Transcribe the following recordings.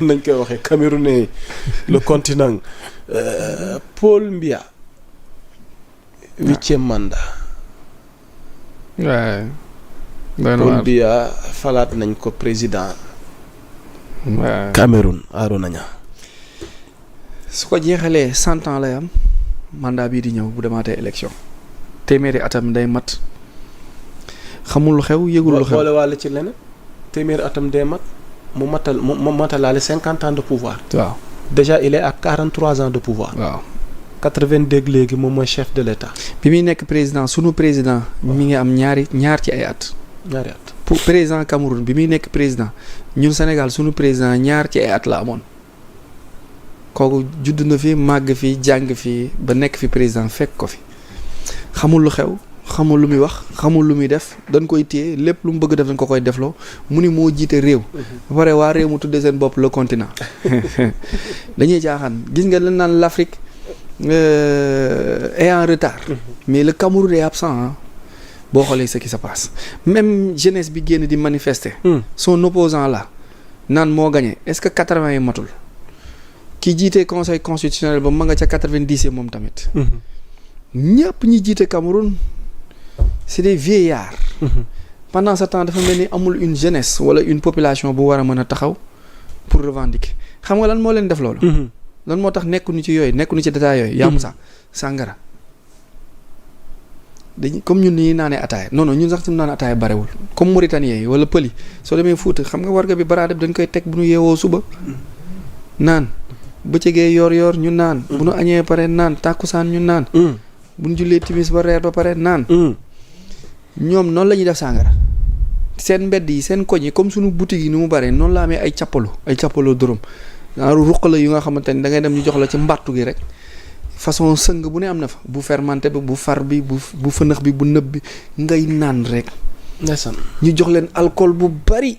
nañ koy waxee camerounais le continent Paul Biya 8e mandat. waaw. Paul Biya falaat nañ ko président. waaw Cameroun Arona Niang. su ko jeexalee 100 ans lay am mandat bii di ñëw bu demaatee élection téeméeri atam day mat xamul lu xew yëgul lu xew. boole wàll ci leneen téeméeri atam day mat mu matalaale 50 ans de pouvoir. waaw déjà il est à 43 ans de pouvoir. waaw. 82 léegi moom mooy chef de l'État. bi muy nekk président sunu président. mi ngi am ñaar ci ay at. ñaari at. pour président Cameroun bi muy nekk président ñun Sénégal sunu président ñaar ci ay at la amoon kooku judd na fi màgg fi jàng fi ba nekk fi président fekk ko fi xamul lu xew xamul lu muy wax xamul lu muy def dañ koy téye lépp lu mu bëgg def dañ ko koy defloo mu ni moo jiite réew. ba pare waa réew mu tuddee seen bopp le continent dañuy jaaxaan gis nga lan naan l'Afrique est en retard. mais le Cameroun est absent boo xoolee ce qui se passe même jeunesse bi génn di manifester. son opposant là naan moo gagné est-ce que 80 yi matul ki jiite conseil constitutionnel ba ma nga ca 90 moom tamit. ñëpp ñi jiite Cameroun c'est des vieillards. pendant ce temps dafa mel ni amul une jeunesse wala une population bu war a mën a taxaw pour revendiquer xam nga lan moo leen def loolu. lan moo tax nekkuñu ci yooyu nekkuñu ci détail yooyu. yàmm sax sàngara dañuy comme ñun ni ñuy naanee ataaya non ñun sax suñu naan ataaya barewul comme Mauritaniens yi wala pël yi soo demee Fuuta xam nga warga bi baraade bi dañ koy teg bu ñu yeewoo suba naan bëccëgee yor ñu naan. bu ñu añee pare naan tàkkusaan ñu naan. bu ñu jullee timis ba reer ba pare naan. ñoom noonu la ñuy def sàngara seen mbedd yi seen koñ yi comme suñu boutique yi ni mu bare noonu la amee ay cappaloo dërëm ruq la yu nga xamante ni da ngay dem ñu jox la ci mbattu gi rek façon sëng bu ne am na fa bu fermenté bi bu far bi bu fënax bi bu nëb bi ngay naan rek. ndeysaan ñu jox leen alcool bu bari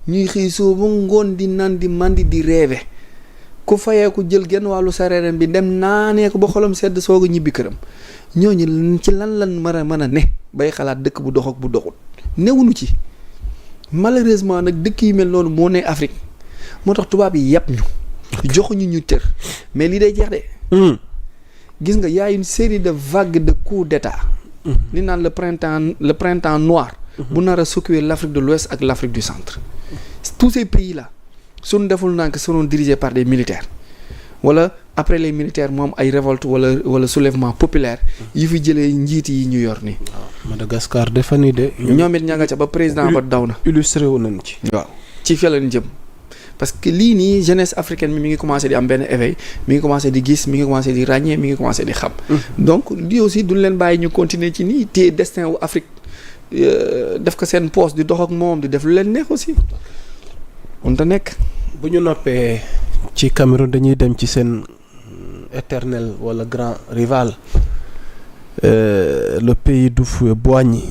ñuy xëy soo ba ngoon di naan di mandi di reeve ku fayee ko jël genn wàllu sareeram bi dem naanee ko ba xolam sedd soog a ñibbi këram ñooñu ci lan mën a ne bay xalaat dëkk bu dox ak bu doxul newuñu ci malheureusement nag dëkk yi mel noonu moo ne Afrique moo tax tubaab yi yàpp ñu joxuñu ñu tër mais lii day jeex de. gis nga y a une série de vagues de coups d'état. li naan le printemps noir. bu nar a secouer l'Afrique de l'Ouest ak l'Afrique du centre. tous ces pays là suñu deful nank seront dirigés par des militaires wala après les militaires moom ay révolte wala soulèvement populaire yi fi jëlee njiit yi ñu yor nii. waaw Madagascar defa ni de. ñoom it ña nga ca ba président ba daw na. illustré wu nañ ci. waaw ci fi lañ jëm. parce que lii nii jeunesse africaine mi ngi commencé di am benn éveil mi ngi commencé di gis mi ngi commencé di ràññee mi ngi commencé di xam. donc lii aussi duñ leen bàyyi ñu continuer ci nii te destin wu Afrique def ko seen poste di dox ak moom di def lu leen neex aussi. on te nekk. bu ñu noppee ci Cameroun dañuy dem ci seen éternel wala grand rival le pays du feu Boigny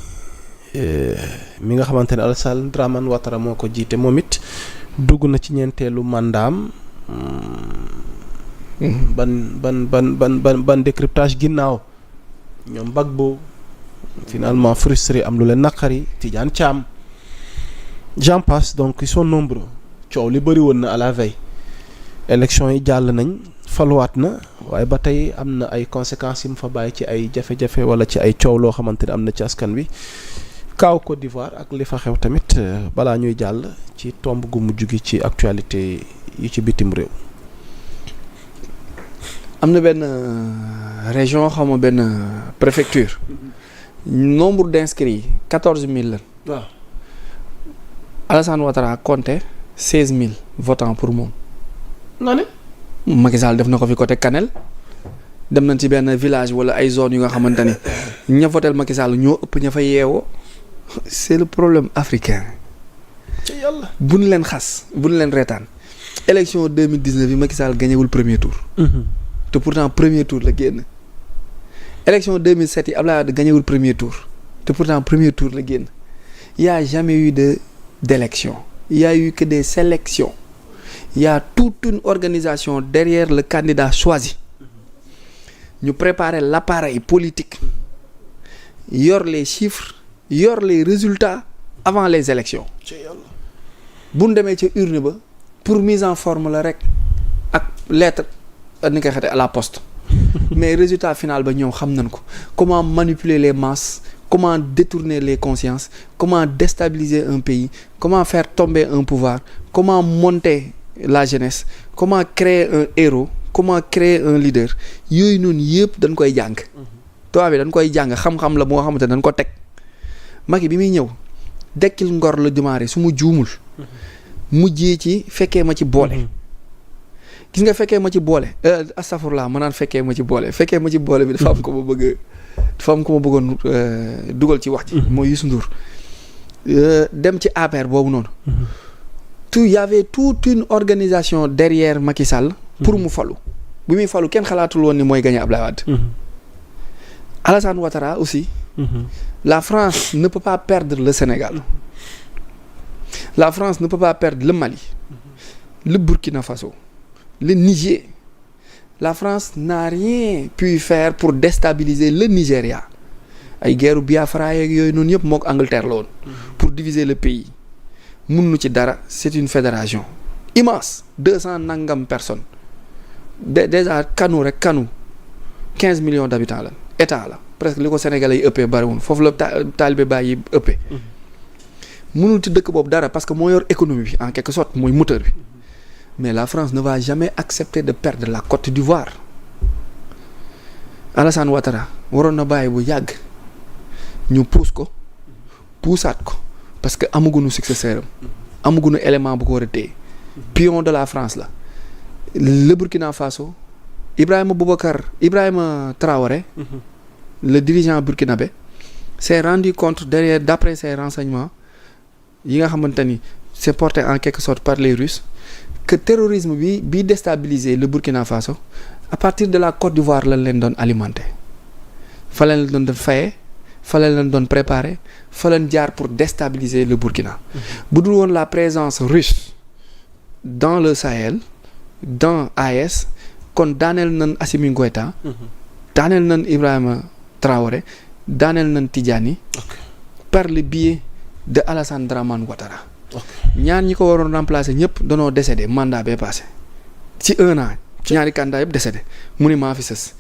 mi nga xamante ne Alassane Dramane Ouattara moo ko jiite moom it. dugg na ci ñeenteelu mandaam ban décryptage ginnaaw ñoom Gbagbo finalement frustré am lu leen naqari Tidiane Thiam j'en passe donc ils sont nombreux coow li bëri woon na à la veille élection yi jàll nañ faluwaat na waaye ba tey am na ay conséquences yi mu fa bàyyi ci ay jafe-jafe wala ci ay coow loo xamante ne am na ci askan wi kaaw Côte d'Ivoire ak li fa xew tamit balaa ñuy jàll ci tomb gu mujj gi ci actualité yi ci bitim réew. am na benn région xaw ma benn préfecture nombre d'inscrits yi 14000 la. waaw Alassane Ouattara compté 16000 votants pour moom. nga ne. Macky Sall def na ko fi côté Kanel dem nañ ci benn village wala ay zones yu nga xamante ni ña votel Macky Sall ñoo ëpp ña fa yeewoo. c'est le problème africain. ci yàlla. buñ leen xas buñ leen reetaan. élection 2019 yi Macky Sall gañewul premier tour. te pourtant premier tour la génn. élection 2007 yi Abdoulaye Wade gañewul premier tour. te pourtant premier tour la génn. y a jamais eu d'élection. y a eu que des sélections. y a toute une organisation derrière le candidat choisi. ñu préparer l'appareil politique. yor les chiffres. yor les résultats avant les élections bu ñu demee ca urne ba pour mise en forme la rek ak lettre ni koy xate à la poste mais résultat final ba ñoom xam nañ ko comment manipuler les masses, comment détourner les consciences, comment déstabiliser un pays, comment faire tomber un pouvoir, comment monter la jeunesse, comment créer un héros, comment créer un leader. Yooyu noonu yëpp dañ koy jàng. tubaab bi dañ koy jàng xam-xam la moo xamante dañ ko teg. Macky bi muy ñëw dekkil ngor la démarré su mu juumul. mujjee ci fekkee ma ci boole. gis nga fekkee ma ci boole astafurlah ma naan fekkee ma ci boole bi dafa am ko ma bëgg dafa am ko ma bëggoon dugal ci wax ji. mooy Youssou Ndour dem ci APR boobu noonu. y avait toute une organisation derrière Macky Sall. pour mu falu bi muy falu kenn xalaatul woon ni mooy gagner Abdoulaye Wade. Alassane Ouattara aussi. La France ne peut pas perdre le Sénégal. La France ne peut pas perdre le Mali. Le Burkina Faso. Le Niger. La France n'a rien pu faire pour déstabiliser le Nigeria. ay guerre Biafra yeeg yooyu noonu yëpp mook Angleterre la woon. pour diviser le pays. mënuñu ci dara c'est une fédération immense 200 nangam personnes déjà Kano rek Kano 15 millions d'habitants la état la presque li ko Sénégalais yi ëppee bariwul foofu la taalibe Baay yi ëppee. mënul ci dëkk boobu dara parce que moo yor économie bi en quelque sorte mooy moteur bi. mais la France ne va jamais accepter de perdre la Côte d'Ivoire. Alassane Ouattara waroon na bàyyi bu yàgg ñu puusaat ko parce que amaguñu successeur am amaguñu élément bu ko war a téye pion de la France la. le Burkina Faso Ibrahima Traoré. le dirigeant burkinabé s'est rendu compte d'après ses renseignements yi nga xamante ni c'est porté en quelque sorte par les Russes. que terrorisme bi déstabiliser le Burkina Faso à partir de la Côte d'Ivoire lañ leen doon alimenter fa lañ leen doon fayee fa lañ leen doon préparer fa lañ jaar pour déstabiliser le Burkina. bu dul woon la présence russe dans le Sahel dans AES kon daaneel nañ Assimi Goïta. daaneel nañ Ibrahima Traoré daaneel nañ Tidjani. par le biais de Alassane Dramane Ouattara. ñaar ñi ko waroon remplacer ñëpp danoo décédé mandat bee passé ci 1 an ñaari candidat yëpp décédé mu ne maa fi sës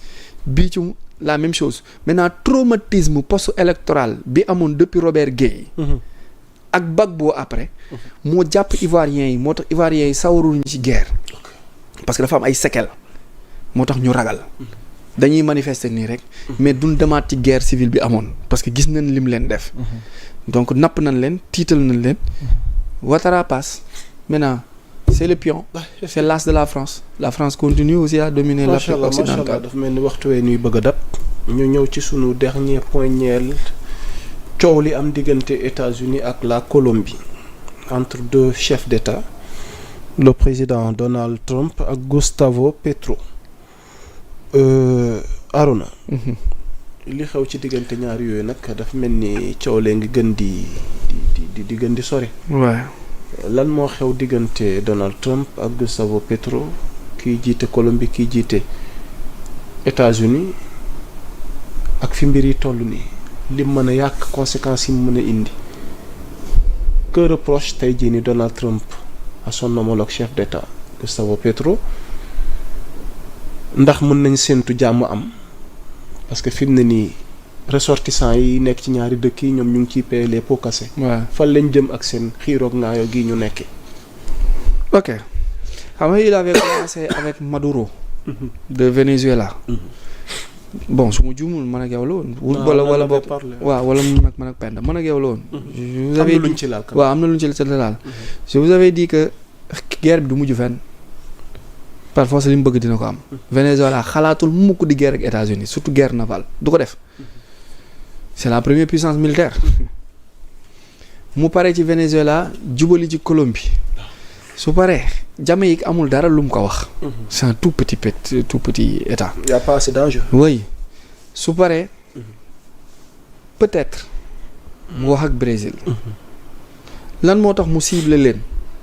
bii ci la même chose maintenant traumatisme post électoral bi amoon depuis Robert Guèye ak Gbagbo après moo jàpp ivoiriens yi moo tax ivoiriens yi sawaruñu ci guerre parce que dafa am ay séquelles moo tax ñu ragal dañuy manifester nii rek mais duñ demaat ci guerre civile bi amoon parce que gis nañ lim leen def donc napp nañ leen tiital nañ leen. Ouattara passe maintenant c'est le pion c'est l'as de la France continue aussi à dominer l'Afrique occidentale. dafa mel ni waxtu wee ñuy bëgg a dab ñu ñëw ci sunu dernier point ñeel coow li am diggante États-Unis ak la Colombie entre deux chefs d'État le président Donald Trump ak Gustavo Petro. Arona li xew ci diggante ñaar yooyu nag dafa mel ni coow lee ngi gën di gën di sori. waaw lan moo xew diggante Donald Trump ak Gustavo Petro kiy jiite Colombie kiy jiite États-Unis ak fi mbir yi toll nii lim mën a yàq conséquences yi mu mën a indi. Que reproche tey jii ni Donald Trump à son homologue chef d'État Gustavo Petro ndax mën nañ séentu jàmm am parce que fi mu ne nii ressortissants yi nekk ci ñaari dëkk yi ñoom ñu ngi ciy payer les pots cassés. waaw fan lañ jëm ak seen xiiroog ngaayoo gi ñu nekkee. ok xam nga il avait commencé avec Maduro. de Venezuela. bon su ma juumul man ak yow la woon. wala bopp waaw wala man ak Penda man ak yow la woon. vous avez am na luñ ci laal. waaw am na luñ ci laal. je vous avais dit que guerre bi du mujj fenn. par force li mu bëgg dina ko am. Venezuela xalaatul mukk di guerre ak États-Unis surtout guerre navale du ko def. c'est la première puissance militaire. mu pare ci Venezuela jubali ci Colombie. su paree Jamaïque amul dara lu mu ko wax. c'est un tout petit état. y a pas assez d'enjeu. oui su paree peut-être mu wax ak Brésil. lan moo tax mu ciblé leen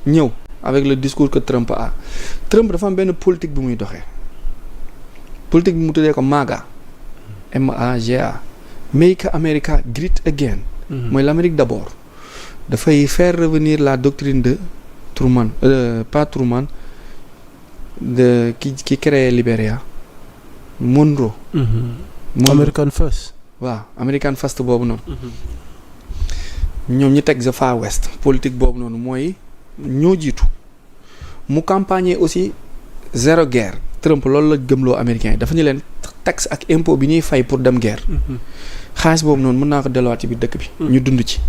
ñëw. avec le discours que Trump a Trump dafa am benn politique bi muy doxee politique bi mu tuddee ko MAGA MAGA Make America Great Again. mooy l'Amérique d'abord dafay faire revenir la doctrine de Truman pas Truman de ki créé Libéria Monroe. American First. waaw American First boobu noonu. ñoom ñi teg the Far West politique boobu noonu mooy ñoo jiitu mu campagne aussi zéro guerre Trump loolu la gëmloo américain yi dafa ñu leen taxe ak impôt bi ñuy fay pour dem guerre. xaalis boobu noonu mën naa ko delluwaat ci biir dëkk bi. ñu dund ci.